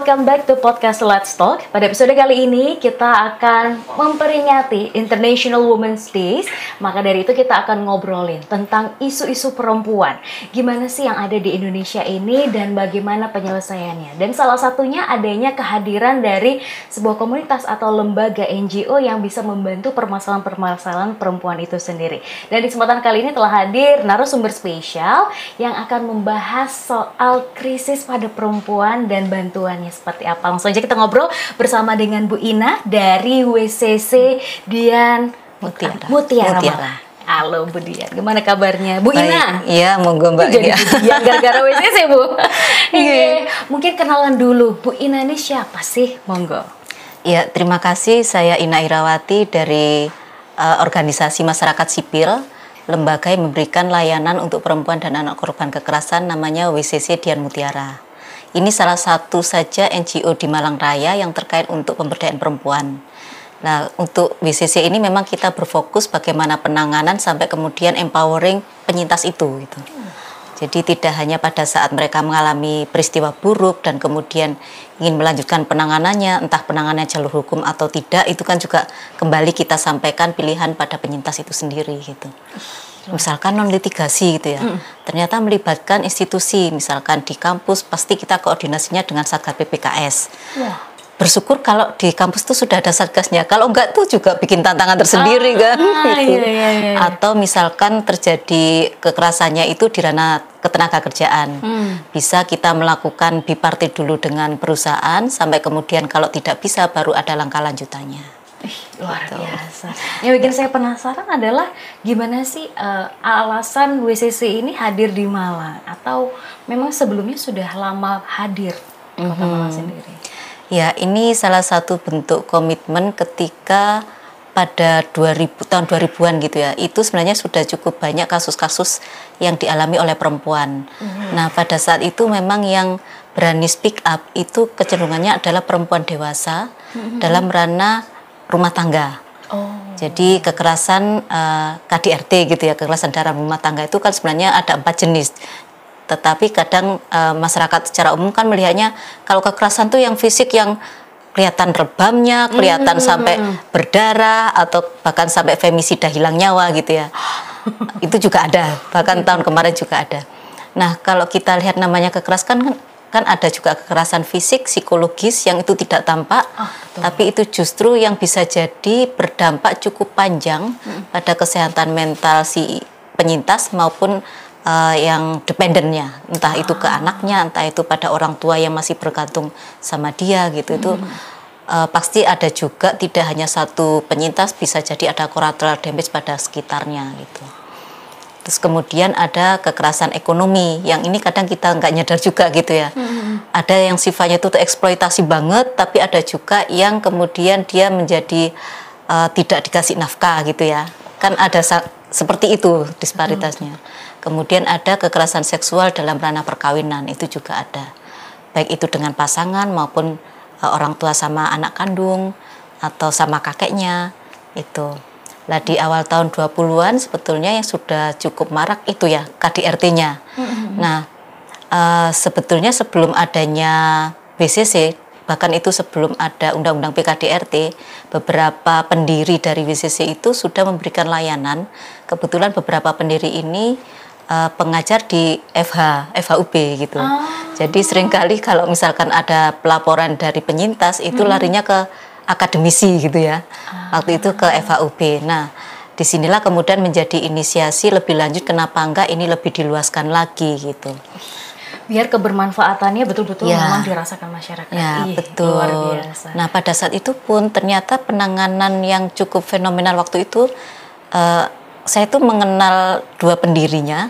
welcome back to podcast Let's Talk. Pada episode kali ini kita akan memperingati International Women's Days. Maka dari itu kita akan ngobrolin tentang isu-isu perempuan. Gimana sih yang ada di Indonesia ini dan bagaimana penyelesaiannya. Dan salah satunya adanya kehadiran dari sebuah komunitas atau lembaga NGO yang bisa membantu permasalahan-permasalahan perempuan itu sendiri. Dan di kesempatan kali ini telah hadir narasumber spesial yang akan membahas soal krisis pada perempuan dan bantuannya seperti apa. Langsung aja kita ngobrol bersama dengan Bu Ina dari WCC Dian Mutiara. Halo Bu Dian, gimana kabarnya Bu Ina? Iya, monggo Mbak. Jadi Dian gara-gara WCC Bu. Iya. Mungkin kenalan dulu, Bu Ina ini siapa sih? Monggo. Iya, terima kasih. Saya Ina Irawati dari organisasi masyarakat sipil, lembaga yang memberikan layanan untuk perempuan dan anak korban kekerasan, namanya WCC Dian Mutiara. Ini salah satu saja NGO di Malang Raya yang terkait untuk pemberdayaan perempuan. Nah, untuk WCC ini memang kita berfokus bagaimana penanganan sampai kemudian empowering penyintas itu gitu. Jadi tidak hanya pada saat mereka mengalami peristiwa buruk dan kemudian ingin melanjutkan penanganannya, entah penanganannya jalur hukum atau tidak, itu kan juga kembali kita sampaikan pilihan pada penyintas itu sendiri gitu. Misalkan non-litigasi gitu ya, ternyata melibatkan institusi, misalkan di kampus pasti kita koordinasinya dengan Satgas PPKS. Bersyukur kalau di kampus itu sudah ada satgasnya, kalau enggak tuh juga bikin tantangan tersendiri kan. Iya. Atau misalkan terjadi kekerasannya itu di ranah ketenagakerjaan, bisa kita melakukan bipartit dulu dengan perusahaan, sampai kemudian kalau tidak bisa baru ada langkah lanjutannya. Luar biasa. Yang bikin saya penasaran adalah gimana sih alasan WCC ini hadir di Malang, atau memang sebelumnya sudah lama hadir di Kota Malang sendiri? Ya, ini salah satu bentuk komitmen ketika pada tahun 2000-an gitu ya. Itu sebenarnya sudah cukup banyak kasus-kasus yang dialami oleh perempuan. Nah, pada saat itu memang yang berani speak up itu kecenderungannya adalah perempuan dewasa dalam ranah rumah tangga. Jadi kekerasan KDRT gitu ya, kekerasan dalam rumah tangga itu kan sebenarnya ada 4 jenis. Tetapi kadang masyarakat secara umum kan melihatnya kalau kekerasan tuh yang fisik, yang kelihatan rebamnya, kelihatan sampai berdarah atau bahkan sampai femisida, hilang nyawa gitu ya. Itu juga ada, bahkan tahun kemarin juga ada. Nah, kalau kita lihat namanya kekerasan kan ada juga kekerasan fisik, psikologis yang itu tidak tampak, tapi itu justru yang bisa jadi berdampak cukup panjang pada kesehatan mental si penyintas maupun yang dependennya, entah itu ke anaknya, entah itu pada orang tua yang masih bergantung sama dia gitu. Itu pasti ada juga, tidak hanya satu penyintas, bisa jadi ada collateral damage pada sekitarnya gitu. Terus kemudian ada kekerasan ekonomi, yang ini kadang kita nggak nyadar juga gitu ya. Ada yang sifatnya itu eksploitasi banget, tapi ada juga yang kemudian dia menjadi tidak dikasih nafkah gitu ya. Kan ada seperti itu disparitasnya. Kemudian ada kekerasan seksual dalam ranah perkawinan, itu juga ada. Baik itu dengan pasangan maupun orang tua sama anak kandung atau sama kakeknya itu. Lah di awal tahun 20-an sebetulnya yang sudah cukup marak itu ya KDRT-nya. Nah, sebetulnya sebelum adanya WCC, bahkan itu sebelum ada Undang-Undang PKDRT, beberapa pendiri dari WCC itu sudah memberikan layanan. Kebetulan beberapa pendiri ini pengajar di FHUB gitu. Jadi seringkali kalau misalkan ada pelaporan dari penyintas itu larinya ke akademisi gitu ya. Waktu itu ke FHUB. Nah, disinilah kemudian menjadi inisiasi lebih lanjut, kenapa enggak ini lebih diluaskan lagi gitu. Biar kebermanfaatannya betul-betul memang dirasakan masyarakat. Ya, betul. Luar biasa. Nah, pada saat itu pun ternyata penanganan yang cukup fenomenal waktu itu, saya itu mengenal 2 pendirinya,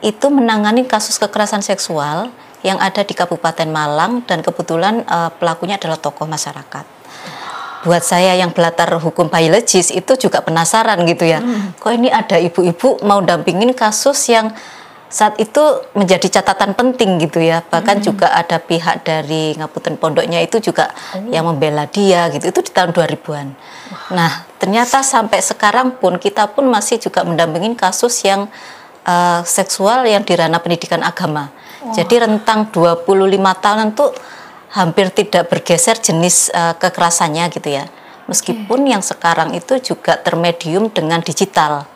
itu menangani kasus kekerasan seksual yang ada di Kabupaten Malang, dan kebetulan pelakunya adalah tokoh masyarakat. Buat saya yang belatar hukum biologis itu juga penasaran gitu ya, kok ini ada ibu-ibu mau dampingin kasus yang saat itu menjadi catatan penting gitu ya. Bahkan juga ada pihak dari Ngapunten Pondoknya itu juga yang membela dia gitu, itu di tahun 2000-an. Nah, ternyata sampai sekarang pun kita pun masih juga mendampingin kasus yang seksual yang di ranah pendidikan agama. Jadi rentang 25 tahun itu hampir tidak bergeser jenis kekerasannya gitu ya. Meskipun yang sekarang itu juga termedium dengan digital.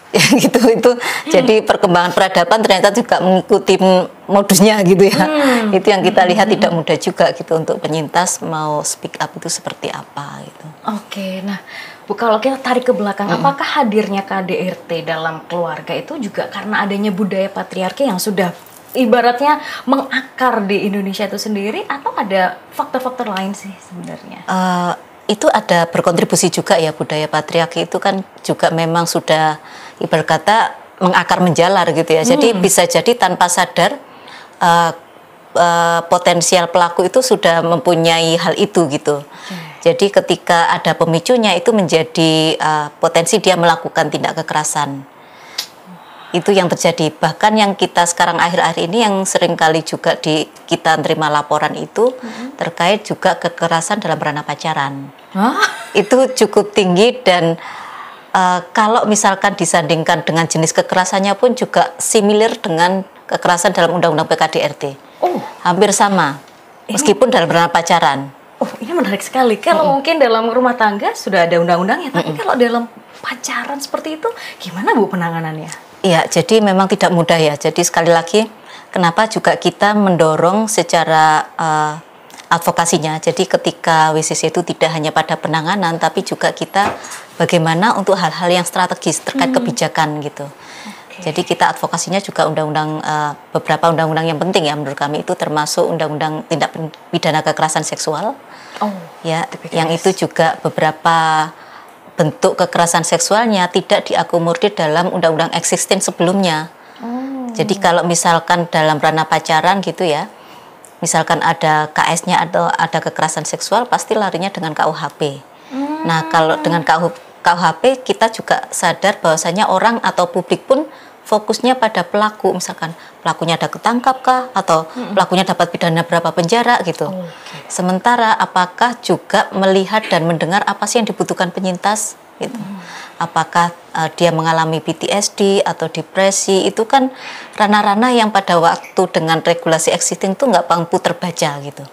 Ya gitu itu. Jadi perkembangan peradaban ternyata juga mengikuti modusnya gitu ya. Itu yang kita lihat tidak mudah juga gitu untuk penyintas mau speak up itu seperti apa gitu. Oke, nah Bu, kalau kita tarik ke belakang, apakah hadirnya KDRT dalam keluarga itu juga karena adanya budaya patriarki yang sudah ibaratnya mengakar di Indonesia itu sendiri, atau ada faktor-faktor lain sih sebenarnya? Itu ada berkontribusi juga ya, budaya patriarki itu kan juga memang sudah ibarat kata mengakar menjalar gitu ya. Jadi bisa jadi tanpa sadar potensial pelaku itu sudah mempunyai hal itu gitu. Jadi ketika ada pemicunya itu menjadi potensi dia melakukan tindak kekerasan. Itu yang terjadi. Bahkan yang kita sekarang akhir-akhir ini yang sering kali juga kita terima laporan itu terkait juga kekerasan dalam ranah pacaran. Itu cukup tinggi dan kalau misalkan disandingkan dengan jenis kekerasannya pun juga similar dengan kekerasan dalam Undang-Undang PKDRT. Hampir sama, meskipun dalam ranah pacaran. Ini menarik sekali. Kalau mungkin dalam rumah tangga sudah ada undang-undangnya, tapi kalau dalam pacaran seperti itu, gimana Bu penanganannya? Iya, jadi memang tidak mudah ya. Jadi sekali lagi, kenapa juga kita mendorong secara advokasinya. Jadi ketika WCC itu tidak hanya pada penanganan, tapi juga kita bagaimana untuk hal-hal yang strategis terkait kebijakan gitu. Jadi kita advokasinya juga beberapa undang-undang yang penting ya menurut kami, itu termasuk undang-undang tindak pidana kekerasan seksual. Ya, yang itu juga beberapa bentuk kekerasan seksualnya tidak diakomodir dalam undang-undang existing sebelumnya. Jadi kalau misalkan dalam ranah pacaran gitu ya, misalkan ada KS-nya atau ada kekerasan seksual, pasti larinya dengan KUHP. Nah, kalau dengan KUHP kita juga sadar bahwasanya orang atau publik pun fokusnya pada pelaku, misalkan pelakunya ada ketangkap kah, atau pelakunya dapat pidana berapa penjara gitu. Sementara apakah juga melihat dan mendengar apa sih yang dibutuhkan penyintas gitu. Apakah dia mengalami PTSD atau depresi, itu kan ranah-ranah yang pada waktu dengan regulasi existing itu nggak mampu terbaca gitu.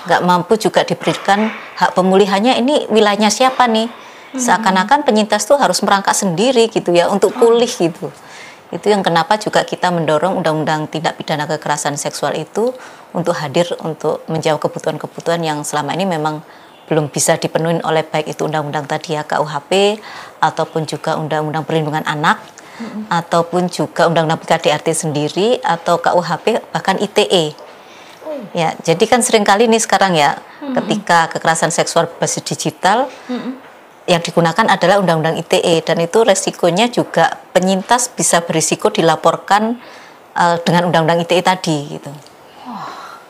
Nggak mampu juga diberikan hak pemulihannya, ini wilayahnya siapa nih. Seakan-akan penyintas tuh harus merangkak sendiri gitu ya untuk pulih gitu. Itu yang kenapa juga kita mendorong undang-undang tindak pidana kekerasan seksual itu untuk hadir untuk menjawab kebutuhan-kebutuhan yang selama ini memang belum bisa dipenuhi oleh baik itu undang-undang tadi ya KUHP ataupun juga undang-undang perlindungan anak ataupun juga undang-undang PKDRT sendiri atau KUHP bahkan ITE. Ya, jadi kan seringkali nih sekarang ya ketika kekerasan seksual berbasis digital yang digunakan adalah undang-undang ITE, dan itu resikonya juga penyintas bisa berisiko dilaporkan dengan undang-undang ITE tadi gitu.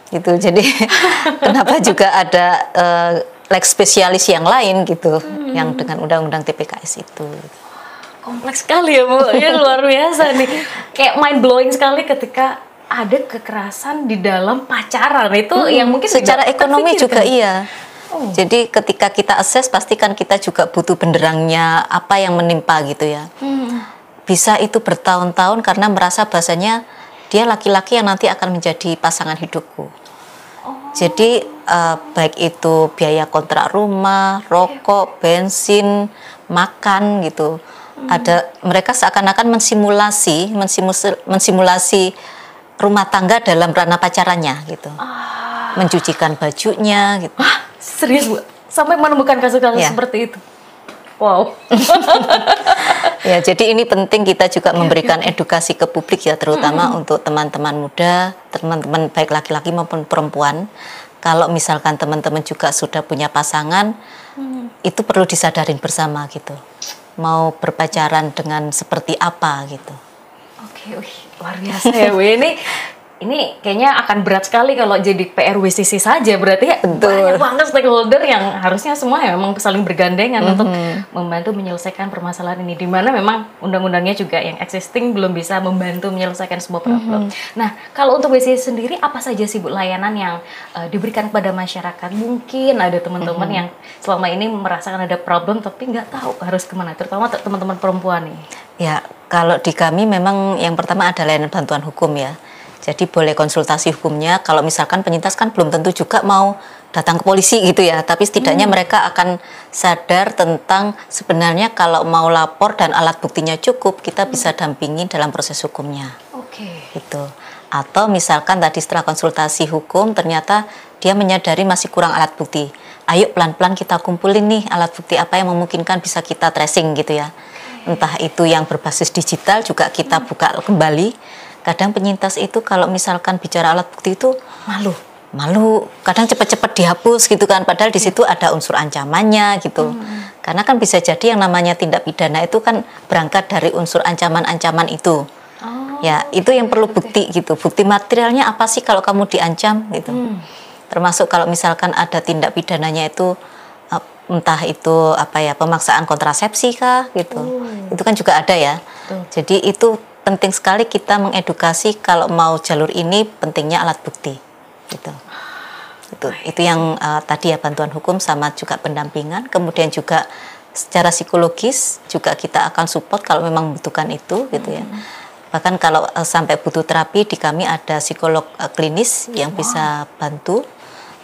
Gitu. Jadi kenapa juga ada lex spesialis yang lain gitu yang dengan undang-undang TPKS itu. Kompleks sekali ya Bu, ya luar biasa nih. Kayak mind blowing sekali ketika ada kekerasan di dalam pacaran itu yang mungkin secara ekonomi juga iya. Jadi ketika kita assess pastikan kita juga butuh benderangnya apa yang menimpa gitu ya. Bisa itu bertahun-tahun karena merasa bahasanya dia laki-laki yang nanti akan menjadi pasangan hidupku. Jadi baik itu biaya kontrak rumah, rokok, bensin, makan gitu. Ada mereka seakan-akan mensimulasi rumah tangga dalam ranah pacarannya gitu. Mencucikan bajunya gitu. Serius Bu? Sampai menemukan kasus-kasus seperti itu? Wow. Ya, jadi ini penting kita juga memberikan edukasi ke publik ya, terutama untuk teman-teman muda, teman-teman baik laki-laki maupun perempuan. Kalau misalkan teman-teman juga sudah punya pasangan, itu perlu disadarin bersama gitu. Mau berpacaran dengan seperti apa gitu. Oke, luar biasa ya Bu. Ini kayaknya akan berat sekali kalau jadi PR WCC saja, berarti ya banyak banget stakeholder yang harusnya semua ya memang saling bergandengan untuk membantu menyelesaikan permasalahan ini, di mana memang undang-undangnya juga yang existing belum bisa membantu menyelesaikan sebuah problem. Nah, kalau untuk WCC sendiri apa saja sih Bu layanan yang diberikan kepada masyarakat? Mungkin ada teman-teman yang selama ini merasakan ada problem tapi nggak tahu harus kemana, terutama teman-teman perempuan nih. Ya, kalau di kami memang yang pertama ada layanan bantuan hukum ya. Jadi boleh konsultasi hukumnya. Kalau misalkan penyintas kan belum tentu juga mau datang ke polisi gitu ya, tapi setidaknya mereka akan sadar tentang sebenarnya kalau mau lapor dan alat buktinya cukup, kita bisa dampingi dalam proses hukumnya. Gitu. Atau misalkan tadi setelah konsultasi hukum ternyata dia menyadari masih kurang alat bukti. Ayo pelan-pelan kita kumpulin nih alat bukti apa yang memungkinkan bisa kita tracing gitu ya. Entah itu yang berbasis digital juga kita buka kembali. Kadang penyintas itu kalau misalkan bicara alat bukti itu malu, kadang cepat-cepat dihapus gitu kan, padahal di situ ada unsur ancamannya gitu. Karena kan bisa jadi yang namanya tindak pidana itu kan berangkat dari unsur ancaman-ancaman itu. Ya, itu yang perlu bukti gitu. Bukti materialnya apa sih kalau kamu diancam gitu. Termasuk kalau misalkan ada tindak pidananya itu entah itu apa ya, pemaksaan kontrasepsi kah gitu. Itu kan juga ada ya. Jadi itu penting sekali kita mengedukasi kalau mau jalur ini pentingnya alat bukti gitu. Itu yang tadi ya, bantuan hukum sama juga pendampingan, kemudian juga secara psikologis juga kita akan support kalau memang membutuhkan itu gitu ya. Bahkan kalau sampai butuh terapi, di kami ada psikolog klinis yang bisa bantu.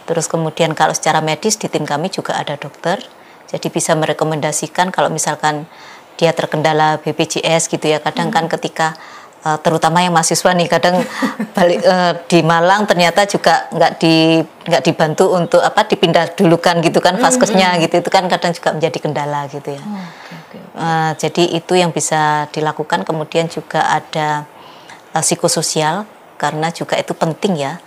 Terus kemudian kalau secara medis di tim kami juga ada dokter, jadi bisa merekomendasikan kalau misalkan dia terkendala BPJS gitu ya. Kadang kan ketika terutama yang mahasiswa nih, kadang balik di Malang ternyata juga nggak dibantu untuk dipindah dulukan gitu kan vaskesnya gitu, itu kan kadang juga menjadi kendala gitu ya. Jadi itu yang bisa dilakukan. Kemudian juga ada psikososial, karena juga itu penting ya.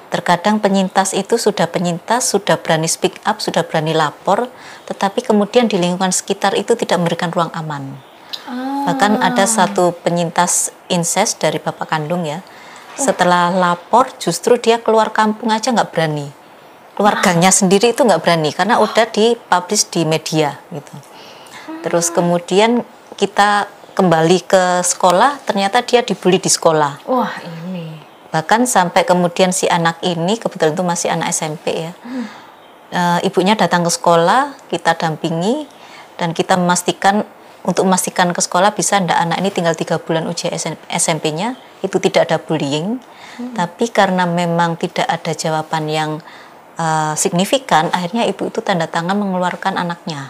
Terkadang penyintas itu sudah berani speak up, sudah berani lapor, tetapi kemudian di lingkungan sekitar itu tidak memberikan ruang aman. Bahkan ada satu penyintas incest dari bapak kandung ya, setelah lapor justru dia keluar kampung aja nggak berani, keluarganya sendiri itu nggak berani karena udah dipublish di media gitu. Terus kemudian kita kembali ke sekolah, ternyata dia dibully di sekolah. Bahkan sampai kemudian si anak ini kebetulan itu masih anak SMP ya, ibunya datang ke sekolah, kita dampingi dan kita memastikan ke sekolah bisa ndak anak ini tinggal 3 bulan ujian SMP-nya, itu tidak ada bullying. Tapi karena memang tidak ada jawaban yang signifikan, akhirnya ibu itu tanda tangan mengeluarkan anaknya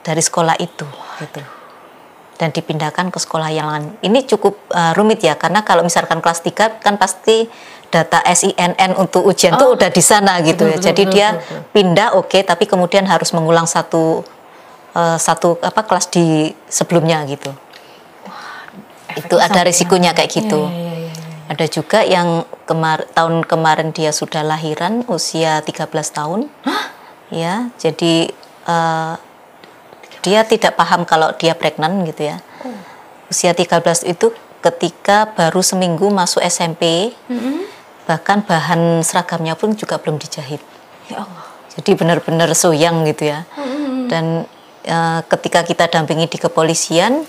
dari sekolah itu gitu. Dan dipindahkan ke sekolah yang lain. Ini cukup rumit ya, karena kalau misalkan kelas 3 kan pasti data SINN untuk ujian itu udah di sana gitu ya. Jadi dia pindah tapi kemudian harus mengulang satu kelas di sebelumnya gitu. Itu ada risikonya kayak gitu. Ada juga yang tahun kemarin dia sudah lahiran usia 13 tahun. Ya, jadi dia tidak paham kalau dia pregnant gitu ya. Usia 13 itu ketika baru seminggu masuk SMP, bahkan bahan seragamnya pun juga belum dijahit. Ya Allah. Jadi benar-benar soyang gitu ya. Dan ketika kita dampingi di kepolisian,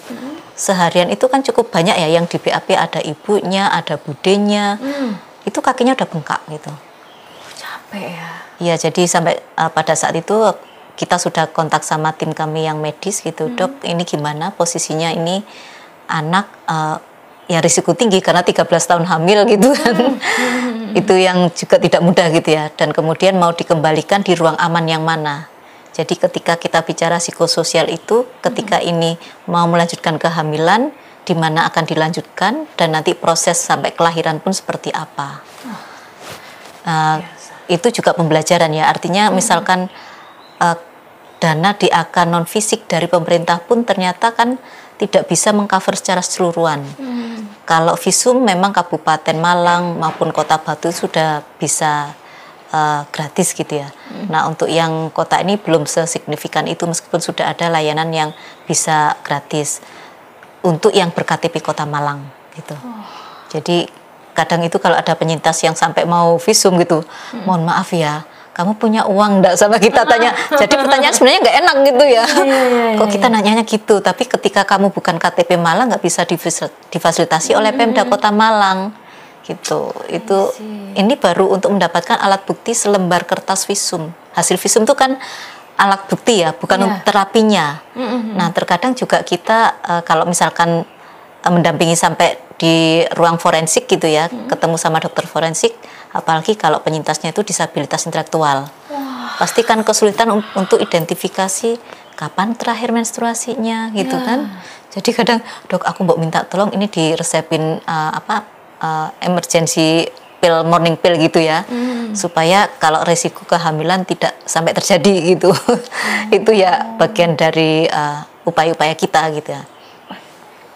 seharian itu kan cukup banyak ya yang di BAP, ada ibunya, ada budenya, itu kakinya udah bengkak gitu. Capek ya. Iya, jadi sampai pada saat itu kita sudah kontak sama tim kami yang medis gitu, dok ini gimana posisinya, ini anak ya risiko tinggi karena 13 tahun hamil gitu kan. Itu yang juga tidak mudah gitu ya, dan kemudian mau dikembalikan di ruang aman yang mana. Jadi ketika kita bicara psikososial itu, ketika ini mau melanjutkan kehamilan, di mana akan dilanjutkan, dan nanti proses sampai kelahiran pun seperti apa. Itu juga pembelajaran ya, artinya misalkan dana DAK non fisik dari pemerintah pun ternyata kan tidak bisa mengcover secara keseluruhan. Kalau visum memang Kabupaten Malang maupun Kota Batu sudah bisa gratis gitu ya. Nah untuk yang kota ini belum sesignifikan itu, meskipun sudah ada layanan yang bisa gratis untuk yang ber-KTP Kota Malang gitu. Jadi kadang itu kalau ada penyintas yang sampai mau visum gitu, mohon maaf ya, kamu punya uang enggak, sama kita tanya. Jadi pertanyaan sebenarnya nggak enak gitu ya. Kok kita nanyanya gitu, tapi ketika kamu bukan KTP Malang nggak bisa difasilitasi oleh Pemda Kota Malang gitu. Itu ini baru untuk mendapatkan alat bukti selembar kertas visum. Hasil visum itu kan alat bukti ya, bukan untuk terapinya. Nah terkadang juga kita kalau misalkan mendampingi sampai di ruang forensik gitu ya, ketemu sama dokter forensik, apalagi kalau penyintasnya itu disabilitas intelektual. Pasti kan kesulitan untuk identifikasi kapan terakhir menstruasinya gitu kan. Jadi kadang, dok aku mau minta tolong ini diresepin emergency pill, morning pill gitu ya, supaya kalau resiko kehamilan tidak sampai terjadi gitu. Itu ya bagian dari upaya-upaya kita gitu ya.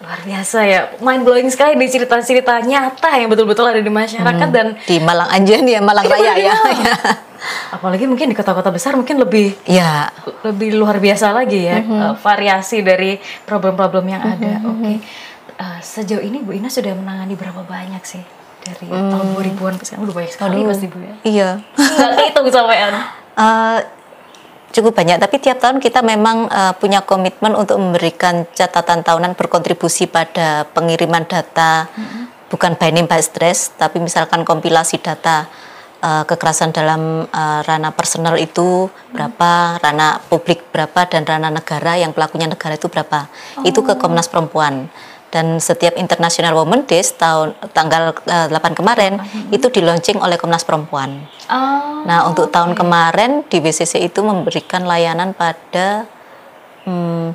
Luar biasa ya, mind blowing sekali di cerita-cerita nyata yang betul-betul ada di masyarakat dan di Malang aja nih ya, Malang Raya ya. Apalagi mungkin di kota-kota besar mungkin lebih lebih luar biasa lagi ya, variasi dari problem-problem yang ada. Oke. Sejauh ini Bu Ina sudah menangani berapa banyak sih dari tahun 2000-an ke sekarang? Udah banyak sekali pasti Bu ya. Iya. Nggak kehitung sampean. Cukup banyak, tapi tiap tahun kita memang punya komitmen untuk memberikan catatan tahunan berkontribusi pada pengiriman data, bukan by name by address, tapi misalkan kompilasi data kekerasan dalam ranah personal itu berapa, ranah publik berapa, dan ranah negara yang pelakunya negara itu berapa. Itu ke Komnas Perempuan. Dan setiap International Women Days tanggal 8 kemarin itu di launching oleh Komnas Perempuan. Nah, untuk tahun kemarin di WCC itu memberikan layanan pada 110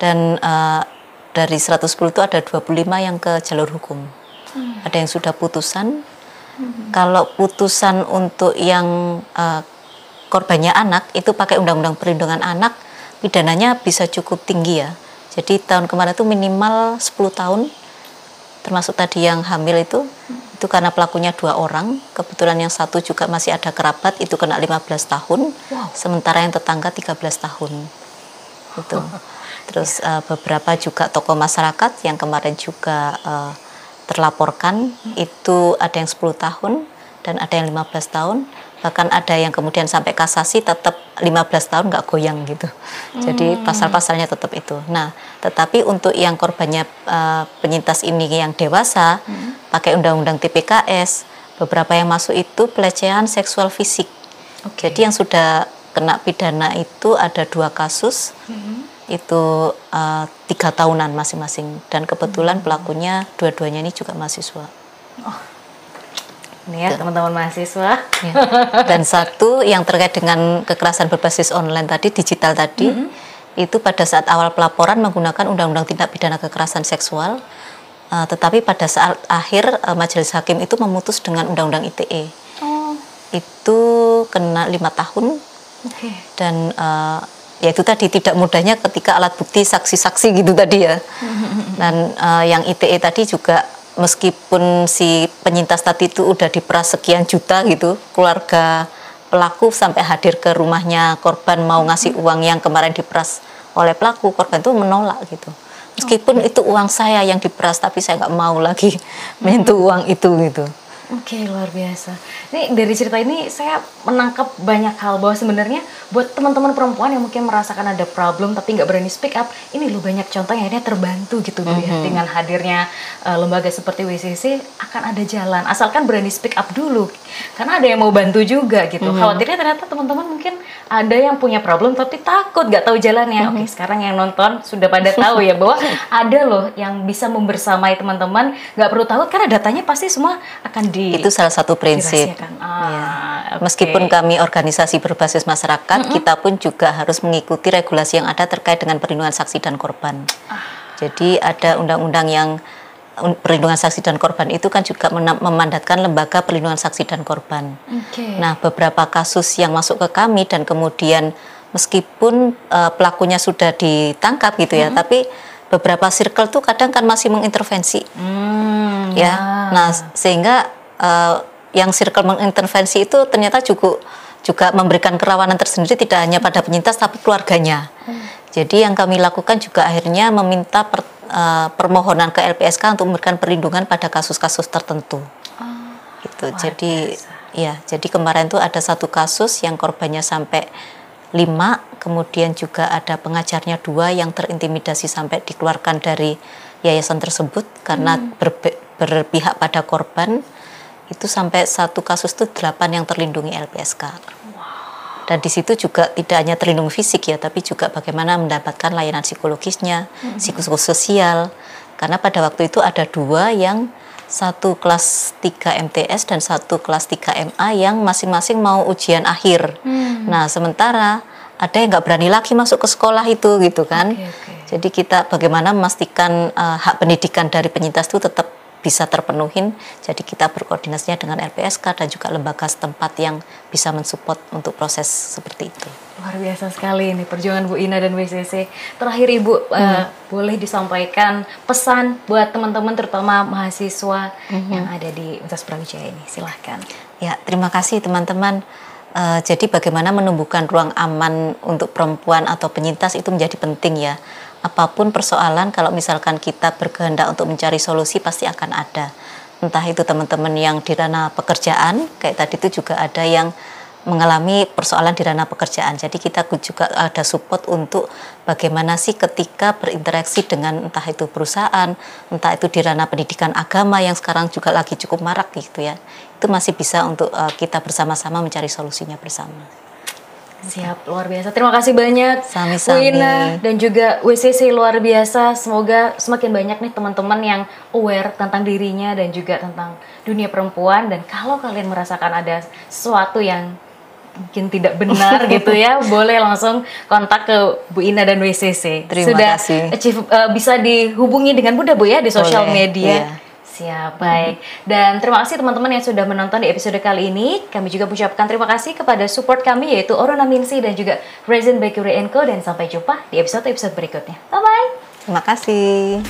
dan dari 110 itu ada 25 yang ke jalur hukum. Ada yang sudah putusan. Kalau putusan untuk yang korbannya anak itu pakai Undang-Undang Perlindungan Anak, pidananya bisa cukup tinggi ya. Jadi tahun kemarin itu minimal 10 tahun, termasuk tadi yang hamil itu karena pelakunya 2 orang, kebetulan yang satu juga masih ada kerabat, itu kena 15 tahun, sementara yang tetangga 13 tahun. Itu. Terus beberapa juga tokoh masyarakat yang kemarin juga terlaporkan, itu ada yang 10 tahun dan ada yang 15 tahun. Bahkan ada yang kemudian sampai kasasi tetap 15 tahun nggak goyang gitu. Jadi pasal-pasalnya tetap itu. Nah, tetapi untuk yang korbannya penyintas ini yang dewasa, pakai undang-undang TPKS, beberapa yang masuk itu pelecehan seksual fisik. Jadi yang sudah kena pidana itu ada 2 kasus, itu 3 tahunan masing-masing. Dan kebetulan pelakunya dua-duanya ini juga mahasiswa. Ini ya teman-teman mahasiswa. Ya. Dan satu yang terkait dengan kekerasan berbasis online tadi, digital tadi, itu pada saat awal pelaporan menggunakan Undang-Undang Tindak Pidana Kekerasan Seksual, tetapi pada saat akhir majelis hakim itu memutus dengan Undang-Undang ITE. Itu kena 5 tahun. Dan ya itu tadi tidak mudahnya ketika alat bukti saksi-saksi gitu tadi ya. Dan yang ITE tadi juga meskipun si penyintas tadi itu udah diperas sekian juta gitu, keluarga pelaku sampai hadir ke rumahnya korban mau ngasih uang yang kemarin diperas oleh pelaku, korban itu menolak gitu. Meskipun itu uang saya yang diperas, tapi saya nggak mau lagi menyentuh uang itu gitu. Oke, luar biasa. Ini dari cerita ini saya menangkap banyak hal bahwa sebenarnya buat teman-teman perempuan yang mungkin merasakan ada problem tapi nggak berani speak up, ini loh banyak contoh yang akhirnya terbantu gitu Bu ya. Dengan hadirnya lembaga seperti WCC akan ada jalan, asalkan berani speak up dulu. Karena ada yang mau bantu juga gitu. Khawatirnya ternyata teman-teman mungkin ada yang punya problem tapi takut nggak tahu jalannya. Oke, sekarang yang nonton sudah pada tahu ya bahwa ada loh yang bisa membersamai teman-teman, nggak perlu takut karena datanya pasti semua akan itu salah satu prinsip. Meskipun kami organisasi berbasis masyarakat, kita pun juga harus mengikuti regulasi yang ada terkait dengan perlindungan saksi dan korban. Jadi ada undang-undang yang perlindungan saksi dan korban itu kan juga memandatkan lembaga perlindungan saksi dan korban. Nah, beberapa kasus yang masuk ke kami dan kemudian meskipun pelakunya sudah ditangkap gitu ya, tapi beberapa circle tuh kadang kan masih mengintervensi. Nah, sehingga yang circle mengintervensi itu ternyata juga memberikan kerawanan tersendiri tidak hanya pada penyintas tapi keluarganya. Jadi yang kami lakukan juga akhirnya meminta permohonan ke LPSK untuk memberikan perlindungan pada kasus-kasus tertentu. Gitu. Jadi kemarin tuh ada satu kasus yang korbannya sampai 5, kemudian juga ada pengajarnya 2 yang terintimidasi sampai dikeluarkan dari yayasan tersebut karena berpihak pada korban. Itu sampai satu kasus itu 8 yang terlindungi LPSK. Dan di situ juga tidak hanya terlindungi fisik ya, tapi juga bagaimana mendapatkan layanan psikologisnya, psikososial, Karena pada waktu itu ada 2 yang satu kelas 3 MTS dan satu kelas 3 MA yang masing-masing mau ujian akhir. Nah, sementara ada yang nggak berani lagi masuk ke sekolah itu gitu kan. Jadi kita bagaimana memastikan hak pendidikan dari penyintas itu tetap bisa terpenuhin. Jadi kita berkoordinasinya dengan LPSK dan juga lembaga setempat yang bisa mensupport untuk proses seperti itu. Luar biasa sekali ini perjuangan Bu Ina dan WCC. Terakhir Ibu, boleh disampaikan pesan buat teman-teman terutama mahasiswa yang ada di Universitas Brawijaya ini. Silahkan. Ya, terima kasih teman-teman. Jadi bagaimana menumbuhkan ruang aman untuk perempuan atau penyintas itu menjadi penting ya. Apapun persoalan, kalau misalkan kita berkehendak untuk mencari solusi pasti akan ada. Entah itu teman-teman yang di ranah pekerjaan, kayak tadi itu juga ada yang mengalami persoalan di ranah pekerjaan. Jadi kita juga ada support untuk bagaimana sih ketika berinteraksi dengan entah itu perusahaan, entah itu di ranah pendidikan agama yang sekarang juga lagi cukup marak gitu ya. Itu masih bisa untuk kita bersama-sama mencari solusinya bersama. Siap, luar biasa. Terima kasih banyak Sami-sami. Bu Ina dan juga WCC, luar biasa. Semoga semakin banyak nih teman-teman yang aware tentang dirinya dan juga tentang dunia perempuan. Dan kalau kalian merasakan ada sesuatu yang mungkin tidak benar gitu ya, boleh langsung kontak ke Bu Ina dan WCC. Terima kasih. Bisa dihubungi dengan mudah Bu ya di sosial media. Iya. Siap, baik. Dan terima kasih teman-teman yang sudah menonton di episode kali ini. Kami juga mengucapkan terima kasih kepada support kami yaitu Orona Minsi dan juga Resin Bakery & Co. Dan sampai jumpa di episode-episode berikutnya. Bye-bye. Terima kasih.